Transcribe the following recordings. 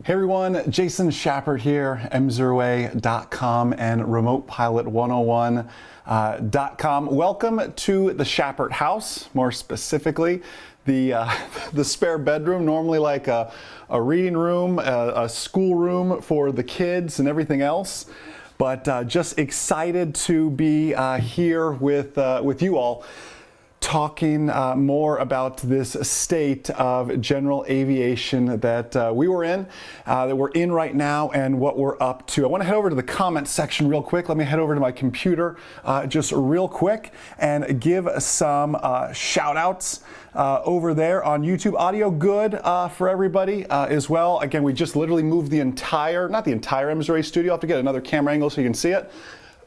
Hey everyone, Jason Shepard here, MzeroA.com and RemotePilot101.com. Welcome to the Shepard house, more specifically the spare bedroom, normally like a reading room, a school room for the kids and everything else. But just excited to be here with you all, talking more about this state of general aviation that we were in, that we're in right now, and what we're up to. I want to head over to the comments section real quick. Let me head over to my computer just real quick and give some shout outs over there on YouTube. Audio good for everybody as well. Again, we just literally moved the entire, not the entire MzeroA studio. I'll have to get another camera angle so you can see it.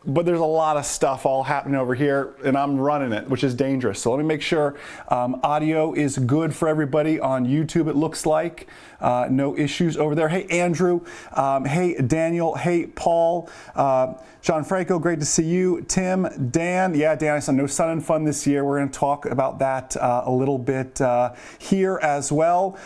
But there's a lot of stuff all happening over here, and I'm running it, which is dangerous. So let me make sure audio is good for everybody on YouTube, it looks like. No issues over there. Hey, Andrew. Hey, Daniel. Hey, Paul. John Franco, great to see you. Tim, Dan. Yeah, Dan, I saw no sun and fun this year. We're going to talk about that a little bit here as well.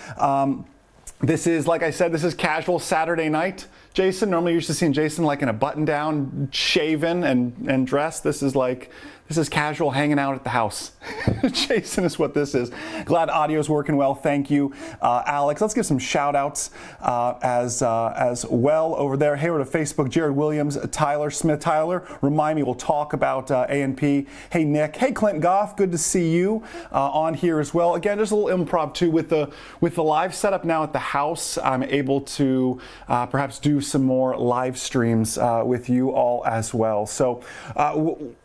This is, like I said, this is casual Saturday night. Jason, normally you're used to seeing Jason like in a button down, shaven and dressed. This is casual hanging out at the house. Jason is what this is. Glad audio's working well. Thank you, Alex. Let's give some shout outs as well over there. Hey, over to Facebook, Jared Williams, Tyler Smith. Tyler, remind me, we'll talk about A&P. Hey, Nick. Hey, Clint Goff. Good to see you on here as well. Again, there's a little improv too with the live setup now at the house. I'm able to perhaps do some more live streams with you all as well. So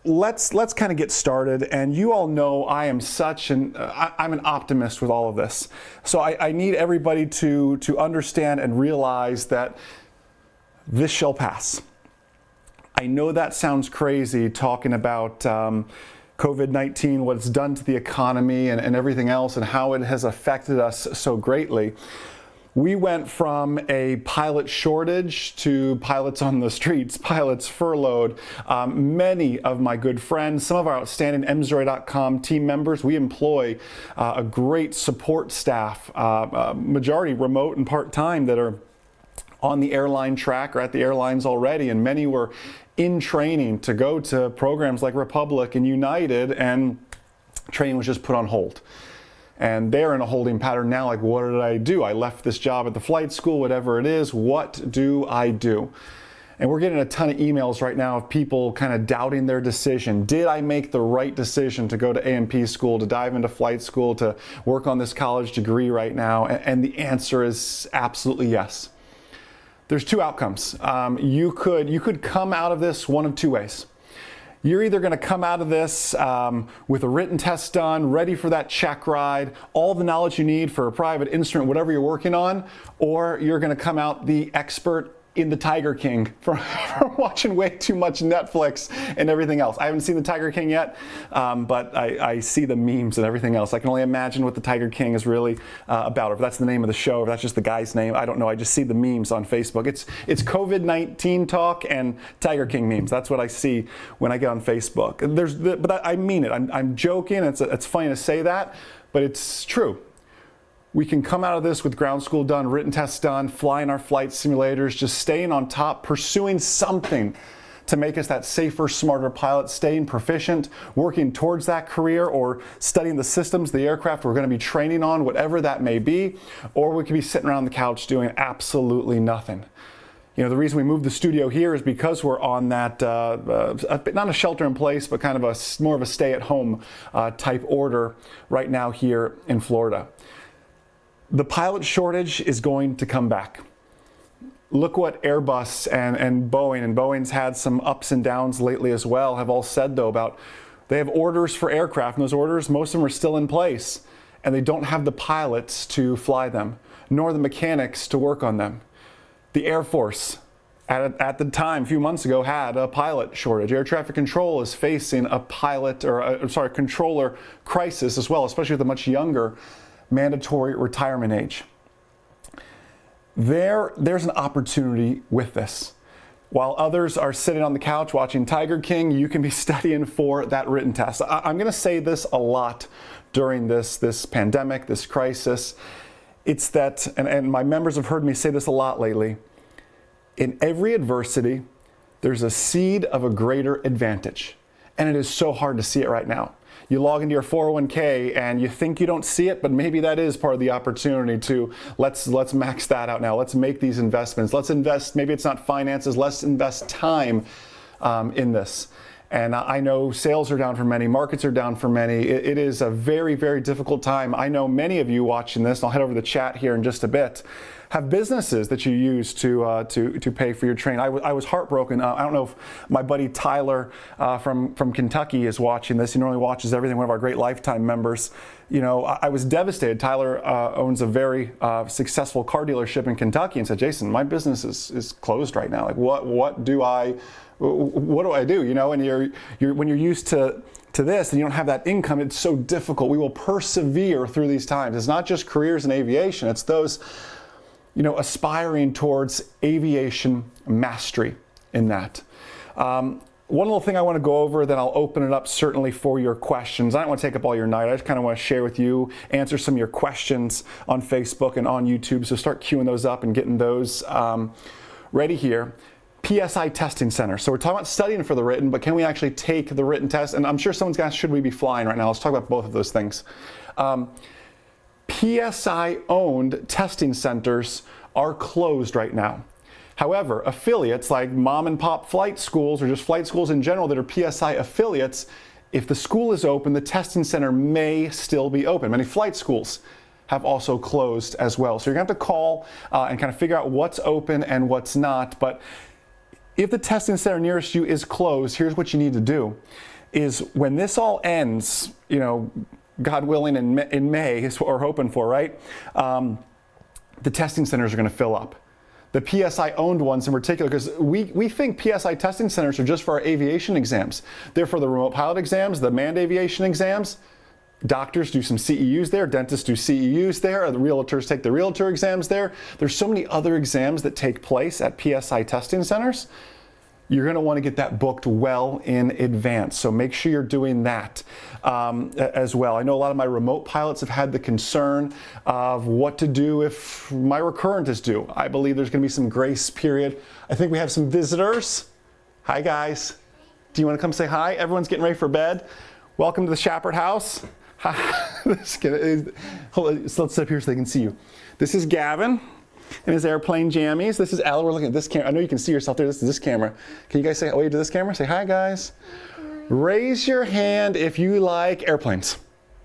let's kind of get started. And you all know I am I'm an optimist with all of this. So I need everybody to understand and realize that this shall pass. I know that sounds crazy talking about COVID-19, what it's done to the economy and everything else, and how it has affected us so greatly. We went from a pilot shortage to pilots on the streets, pilots furloughed. Many of my good friends, some of our outstanding MzeroA.com team members, we employ a great support staff, majority remote and part-time, that are on the airline track or at the airlines already, and many were in training to go to programs like Republic and United, and training was just put on hold. And they're in a holding pattern now, like, what did I do? I left this job at the flight school, whatever it is. What do I do? And we're getting a ton of emails right now of people kind of doubting their decision. Did I make the right decision to go to A&P school, to dive into flight school, to work on this college degree right now? And the answer is absolutely yes. There's two outcomes. You could come out of this one of two ways. You're either going to come out of this with a written test done, ready for that check ride, all the knowledge you need for a private instrument, whatever you're working on, or you're going to come out the expert in the Tiger King from watching way too much Netflix and everything else. I haven't seen the Tiger King yet, but I see the memes and everything else. I can only imagine what the Tiger King is really about, or if that's the name of the show, or if that's just the guy's name. I don't know. I just see the memes on Facebook. It's COVID-19 talk and Tiger King memes. That's what I see when I get on Facebook. But I mean it. I'm joking. It's funny to say that, but it's true. We can come out of this with ground school done, written tests done, flying our flight simulators, just staying on top, pursuing something to make us that safer, smarter pilot, staying proficient, working towards that career, or studying the systems, the aircraft we're going to be training on, whatever that may be, or we could be sitting around the couch doing absolutely nothing. You know, the reason we moved the studio here is because we're on that, not a shelter in place, but kind of more of a stay at home type order right now here in Florida. The pilot shortage is going to come back. Look what Airbus and Boeing's had some ups and downs lately as well, have all said though about they have orders for aircraft, and those orders, most of them are still in place, and they don't have the pilots to fly them, nor the mechanics to work on them. The Air Force, at the time, a few months ago, had a pilot shortage. Air traffic control is facing a controller crisis as well, especially with a much younger mandatory retirement age. There's an opportunity with this. While others are sitting on the couch watching Tiger King, you can be studying for that written test. I'm going to say this a lot during this pandemic, this crisis. it's that, and my members have heard me say this a lot lately, in every adversity, there's a seed of a greater advantage. And it is so hard to see it right now. You log into your 401k and you think you don't see it, but maybe that is part of the opportunity to let's max that out now. Let's make these investments. Let's invest, maybe it's not finances, let's invest time in this. And I know sales are down for many, markets are down for many. It is a very, very difficult time. I know many of you watching this, and I'll head over to the chat here in just a bit, have businesses that you use to pay for your training. I was heartbroken. I don't know if my buddy Tyler from Kentucky is watching this. He normally watches everything, one of our great lifetime members. You know, I was devastated. Tyler owns a very successful car dealership in Kentucky and said, Jason, my business is closed right now. Like, what do I do? You know, and when you're used to this and you don't have that income, it's so difficult. We will persevere through these times. It's not just careers in aviation. It's those, you know, aspiring towards aviation mastery in that. One little thing I want to go over, then I'll open it up certainly for your questions. I don't want to take up all your night. I just kind of want to share with you, answer some of your questions on Facebook and on YouTube. So start queuing those up and getting those ready here. PSI Testing Center. So we're talking about studying for the written, but can we actually take the written test? And I'm sure someone's going to ask, should we be flying right now? Let's talk about both of those things. PSI-owned testing centers are closed right now. However, affiliates like mom and pop flight schools or just flight schools in general that are PSI affiliates, if the school is open, the testing center may still be open. Many flight schools have also closed as well. So you're going to have to call and kind of figure out what's open and what's not. But if the testing center nearest you is closed, here's what you need to do. Is when this all ends, you know, God willing, in May is what we're hoping for, right? The testing centers are going to fill up. The PSI-owned ones in particular, because we think PSI testing centers are just for our aviation exams. They're for the remote pilot exams, the manned aviation exams. Doctors do some CEUs there, dentists do CEUs there, the realtors take the realtor exams there. There's so many other exams that take place at PSI testing centers. You're going to want to get that booked well in advance. So make sure you're doing that as well. I know a lot of my remote pilots have had the concern of what to do if my recurrent is due. I believe there's going to be some grace period. I think we have some visitors. Hi, guys. Do you want to come say hi? Everyone's getting ready for bed. Welcome to the Shepard house. Hold on, so let's sit up here so they can see you. This is Gavin and his airplane jammies. This is Ella. We're looking at this camera. I know you can see yourself there. This is this camera. Can you guys say wave to this camera? Say hi, guys. Raise your hand if you like airplanes.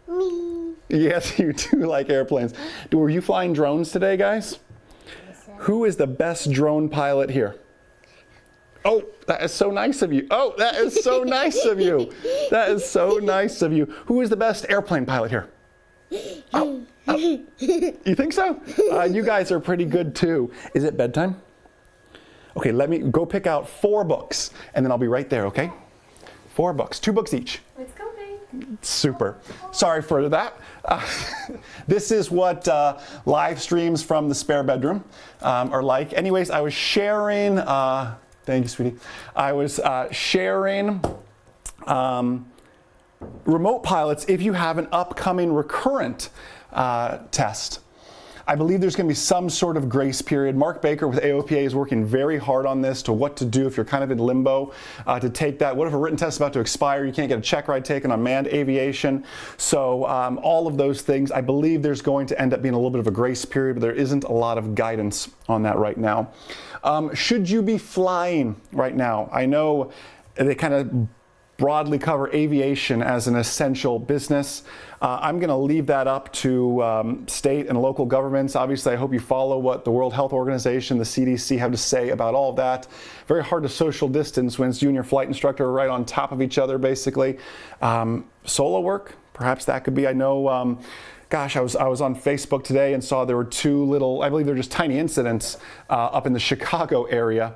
Me. Yes, you do like airplanes. Were you flying drones today, guys? Yes, sir. Who is the best drone pilot here? Oh, that is so nice of you. Oh, that is so nice of you. That is so nice of you. Who is the best airplane pilot here? Oh, oh. You think so? You guys are pretty good too. Is it bedtime? Okay, let me go pick out 4 books and then I'll be right there, okay? 4 books, 2 books each. Let's go, babe. Super. Sorry for that. This is what live streams from the spare bedroom are like. Anyways, I was sharing, thank you, sweetie. I was sharing remote pilots if you have an upcoming recurrent test. I believe there's going to be some sort of grace period. Mark Baker with AOPA is working very hard on this to what to do if you're kind of in limbo to take that. What if a written test is about to expire? You can't get a check ride taken on manned aviation. So all of those things, I believe there's going to end up being a little bit of a grace period, but there isn't a lot of guidance on that right now. Should you be flying right now? I know they kind of broadly cover aviation as an essential business. I'm going to leave that up to state and local governments. Obviously, I hope you follow what the World Health Organization, the CDC have to say about all of that. Very hard to social distance when you and your flight instructor are right on top of each other, basically. Solo work, perhaps that could be. I know, gosh, I was on Facebook today and saw there were 2 little, I believe they're just tiny incidents up in the Chicago area.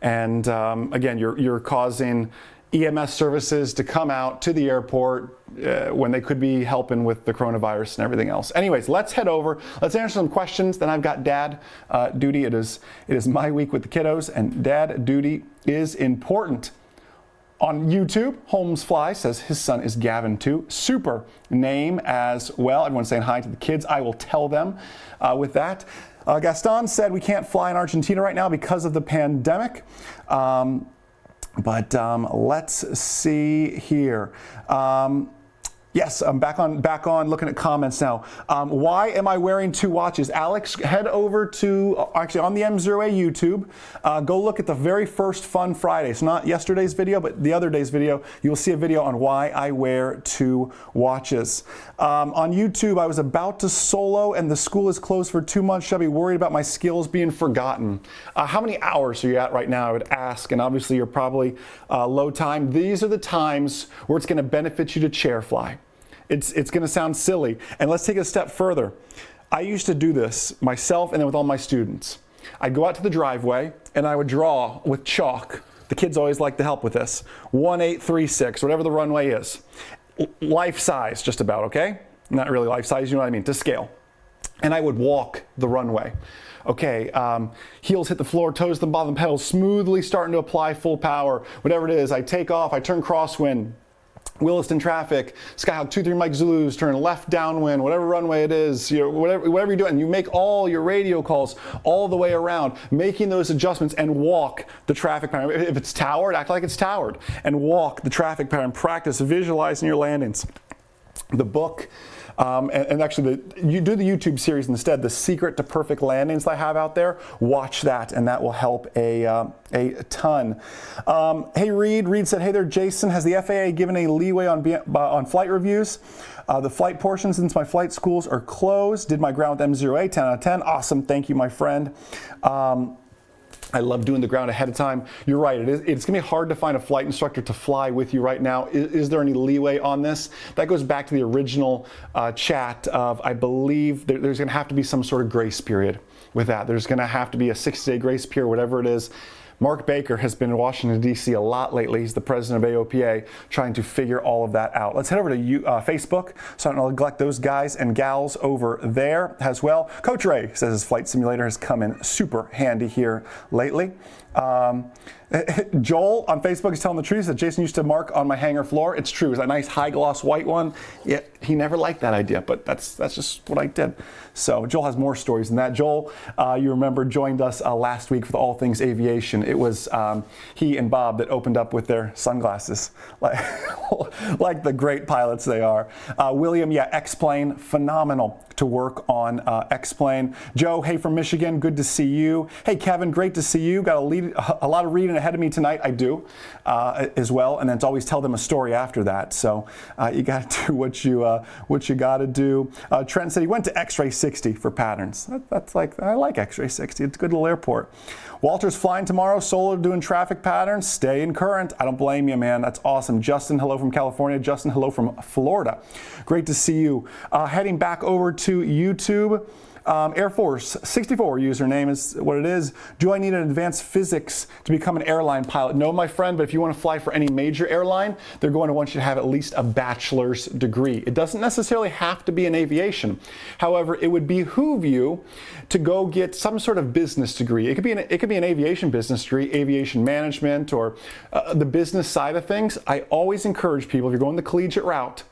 And again, you're causing EMS services to come out to the airport when they could be helping with the coronavirus and everything else. Anyways, let's head over. Let's answer some questions. Then I've got dad duty. It is my week with the kiddos, and dad duty is important. On YouTube, Holmes Fly says his son is Gavin too. Super name as well. Everyone's saying hi to the kids. I will tell them with that. Gaston said we can't fly in Argentina right now because of the pandemic. But let's see here. Yes, I'm back on looking at comments now. Why am I wearing two watches? Alex, head over to, actually on the MzeroA YouTube, go look at the very first Fun Friday. It's not yesterday's video, but the other day's video. You will see a video on why I wear two watches. On YouTube, I was about to solo and the school is closed for 2 months. Should I be worried about my skills being forgotten? How many hours are you at right now? I would ask, and obviously you're probably low time. These are the times where it's going to benefit you to chair fly. It's going to sound silly. And let's take it a step further. I used to do this myself and then with all my students. I'd go out to the driveway and I would draw with chalk. The kids always like to help with this. 1836, whatever the runway is. Life size, just about, okay? Not really life size, you know what I mean, to scale. And I would walk the runway. Okay, heels hit the floor, toes to the bottom pedals, smoothly starting to apply full power. Whatever it is, I take off, I turn crosswind. Williston traffic, Skyhawk 23 Mike Zulus, turn left downwind, whatever runway it is, whatever you're doing, you make all your radio calls all the way around, making those adjustments and walk the traffic pattern. If it's towered, act like it's towered and walk the traffic pattern. Practice visualizing your landings. The book, and actually you do the YouTube series instead, The Secret to Perfect Landings that I have out there. Watch that, and that will help a ton. Hey Reed said, hey there Jason, has the FAA given any leeway on flight reviews? The flight portion, since my flight schools are closed, did my ground with MzeroA, 10 out of 10. Awesome, thank you my friend. I love doing the ground ahead of time. You're right, it's going to be hard to find a flight instructor to fly with you right now. Is there any leeway on this? That goes back to the original chat of, I believe there's going to have to be some sort of grace period with that. There's going to have to be a 60-day grace period, whatever it is. Mark Baker has been in Washington, D.C. a lot lately. He's the president of AOPA, trying to figure all of that out. Let's head over to Facebook, so I don't neglect those guys and gals over there as well. Coach Ray says his flight simulator has come in super handy here lately. Joel on Facebook is telling the truth that Jason used to mark on my hangar floor. It's true. It's a nice high gloss white one. Yeah, he never liked that idea, but that's just what I did. So Joel has more stories than that. Joel, you remember, joined us last week for All Things Aviation. It was he and Bob that opened up with their sunglasses, like the great pilots they are. William, yeah, X-Plane, phenomenal to work on X-Plane. Joe, hey from Michigan, good to see you. Hey Kevin, great to see you. Got a lot of reading ahead of me tonight. I do as well, and then it's always tell them a story after that. So you got to do what you got to do. Trent said he went to X-Ray 60 for patterns. That's like, I like X-Ray 60. It's a good little airport. Walter's flying tomorrow, solo doing traffic patterns. Stay in current. I don't blame you, man. That's awesome. Justin, hello from California. Justin, hello from Florida. Great to see you. Heading back over to YouTube. Air Force 64 username is what it is. Do I need an advanced physics to become an airline pilot? No, my friend, but if you want to fly for any major airline, they're going to want you to have at least a bachelor's degree. It doesn't necessarily have to be in aviation. However, it would behoove you to go get some sort of business degree. It could be an aviation business degree, aviation management, or the business side of things. I always encourage people, if you're going the collegiate route,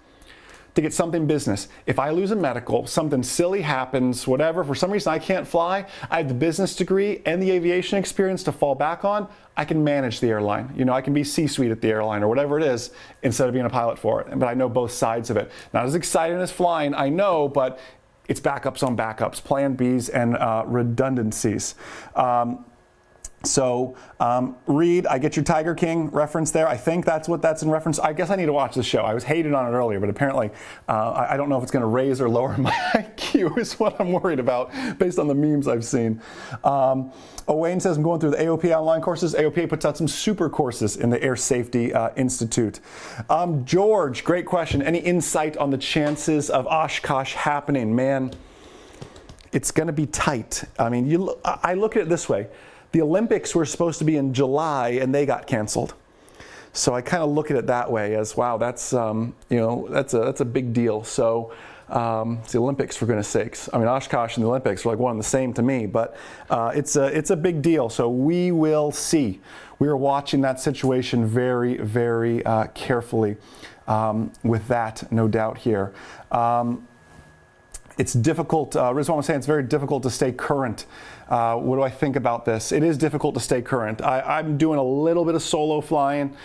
to get something business. If I lose a medical, something silly happens, whatever, for some reason I can't fly, I have the business degree and the aviation experience to fall back on, I can manage the airline. You know, I can be C-suite at the airline or whatever it is instead of being a pilot for it. But I know both sides of it. Not as exciting as flying, I know, but it's backups on backups, plan Bs and redundancies. So, Reed, I get your Tiger King reference there. I think that's what that's in reference. I guess I need to watch the show. I was hating on it earlier, but apparently I don't know if it's going to raise or lower my IQ is what I'm worried about based on the memes I've seen. Wayne says, I'm going through the AOPA online courses. AOPA puts out some super courses in the Air Safety Institute. George, great question. Any insight on the chances of Oshkosh happening? Man, it's going to be tight. I mean, I look at it this way. The Olympics were supposed to be in July and they got canceled. So I kind of look at it that way as, wow, that's that's a big deal. So It's the Olympics, for goodness sakes. I mean, Oshkosh and the Olympics are like one and the same to me, but it's a big deal. So we will see. We are watching that situation very, very carefully with that, no doubt here. It's difficult, Rizwan was saying it's very difficult to stay current. What do I think about this? It is difficult to stay current. I'm doing a little bit of solo flying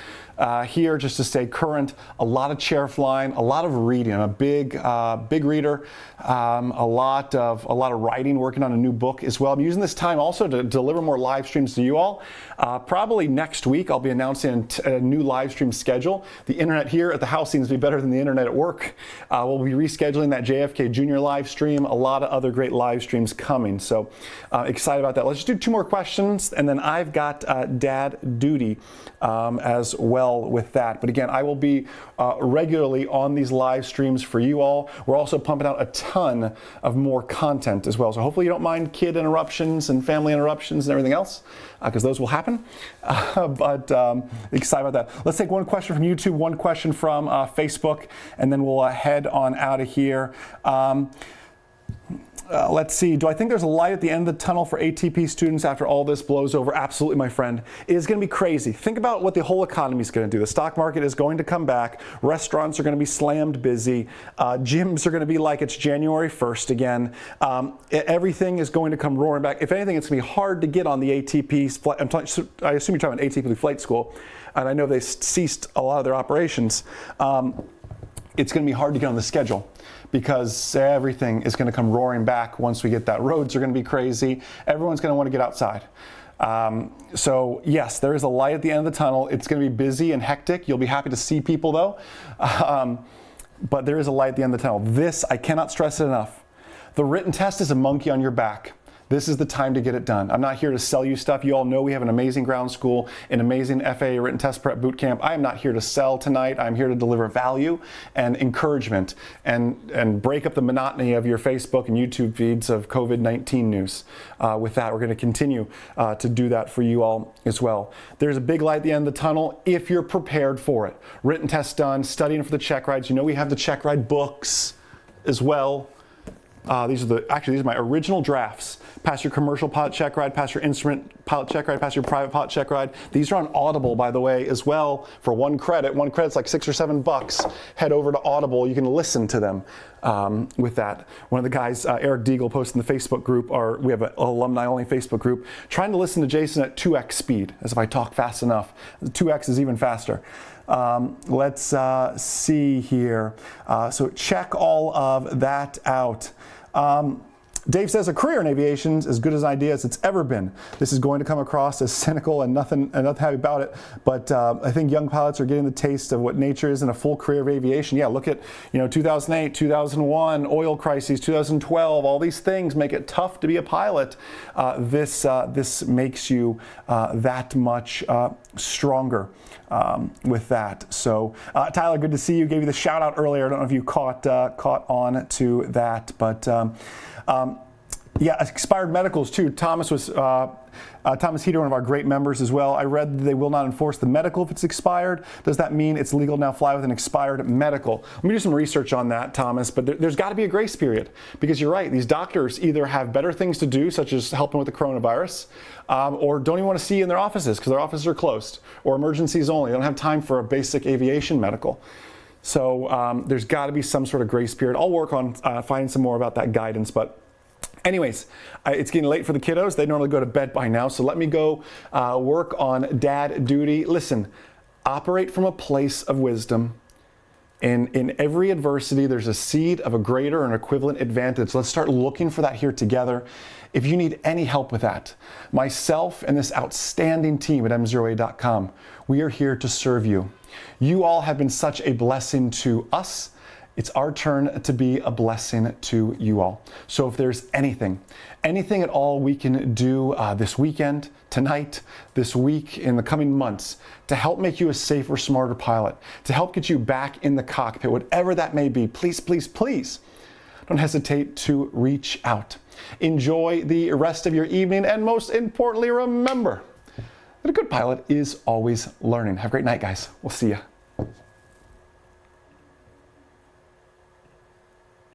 here just to stay current. A lot of chair flying, a lot of reading. I'm a big reader. A lot of writing, working on a new book as well. I'm using this time also to deliver more live streams to you all. Probably next week I'll be announcing a new live stream schedule. The internet here at the house seems to be better than the internet at work. We'll be rescheduling that JFK Jr. live stream. A lot of other great live streams coming. So excited about that. Let's just do 2 more questions, and then I've got dad duty as well with that. But again, I will be regularly on these live streams for you all. We're also pumping out a ton of more content as well. So hopefully you don't mind kid interruptions and family interruptions and everything else, because those will happen. But excited about that. Let's take 1 question from YouTube, 1 question from Facebook, and then we'll head on out of here. Let's see. Do I think there's a light at the end of the tunnel for ATP students after all this blows over? Absolutely, my friend. It is going to be crazy. Think about what the whole economy is going to do. The stock market is going to come back. Restaurants are going to be slammed busy. Gyms are going to be like it's January 1st again. Everything is going to come roaring back. If anything, it's going to be hard to get on the ATP. I assume you're talking about ATP flight school, and I know they ceased a lot of their operations. It's going to be hard to get on the schedule, because everything is going to come roaring back once we get that. Roads are going to be crazy. Everyone's going to want to get outside. So yes, there is a light at the end of the tunnel. It's going to be busy and hectic. You'll be happy to see people though. But there is a light at the end of the tunnel. This, I cannot stress it enough. The written test is a monkey on your back. This is the time to get it done. I'm not here to sell you stuff. You all know we have an amazing ground school, an amazing FAA written test prep boot camp. I am not here to sell tonight. I'm here to deliver value and encouragement and break up the monotony of your Facebook and YouTube feeds of COVID-19 news. With that, we're going to continue to do that for you all as well. There's a big light at the end of the tunnel if you're prepared for it. Written test done, studying for the check rides. You know we have the check ride books as well. These are my original drafts. Pass your commercial pilot check ride, pass your instrument pilot check ride, pass your private pilot check ride. These are on Audible, by the way, as well, for 1 credit. 1 credit's like $6 or $7. Head over to Audible. You can listen to them with that. One of the guys, Eric Deagle, posted in the Facebook group, we have an alumni-only Facebook group, trying to listen to Jason at 2x speed, as if I talk fast enough. 2x is even faster. Let's see here. So check all of that out. Dave says a career in aviation is as good as an idea as it's ever been. This is going to come across as cynical and nothing happy about it, but I think young pilots are getting the taste of what nature is in a full career of aviation. Yeah, look at 2008, 2001, oil crises, 2012. All these things make it tough to be a pilot. This makes you that much stronger with that. So Tyler, good to see you. Gave you the shout out earlier. I don't know if you caught on to that, but yeah, expired medicals too. Thomas Heater, one of our great members as well. I read that they will not enforce the medical if it's expired. Does that mean it's legal to now fly with an expired medical? Let me do some research on that, Thomas, but there's got to be a grace period, because you're right. These doctors either have better things to do, such as helping with the coronavirus, or don't even want to see you in their offices because their offices are closed, or emergencies only. They don't have time for a basic aviation medical. So there's got to be some sort of grace period. I'll work on finding some more about that guidance, but anyways, it's getting late for the kiddos. They normally go to bed by now, so let me go work on dad duty. Listen, operate from a place of wisdom. In every adversity, there's a seed of a greater and equivalent advantage. Let's start looking for that here together. If you need any help with that, myself and this outstanding team at MzeroA.com, we are here to serve you. You all have been such a blessing to us. It's our turn to be a blessing to you all. So if there's anything at all we can do this weekend, tonight, this week, in the coming months, to help make you a safer, smarter pilot, to help get you back in the cockpit, whatever that may be, please, please, please, don't hesitate to reach out. Enjoy the rest of your evening, and most importantly, remember that a good pilot is always learning. Have a great night, guys. We'll see you.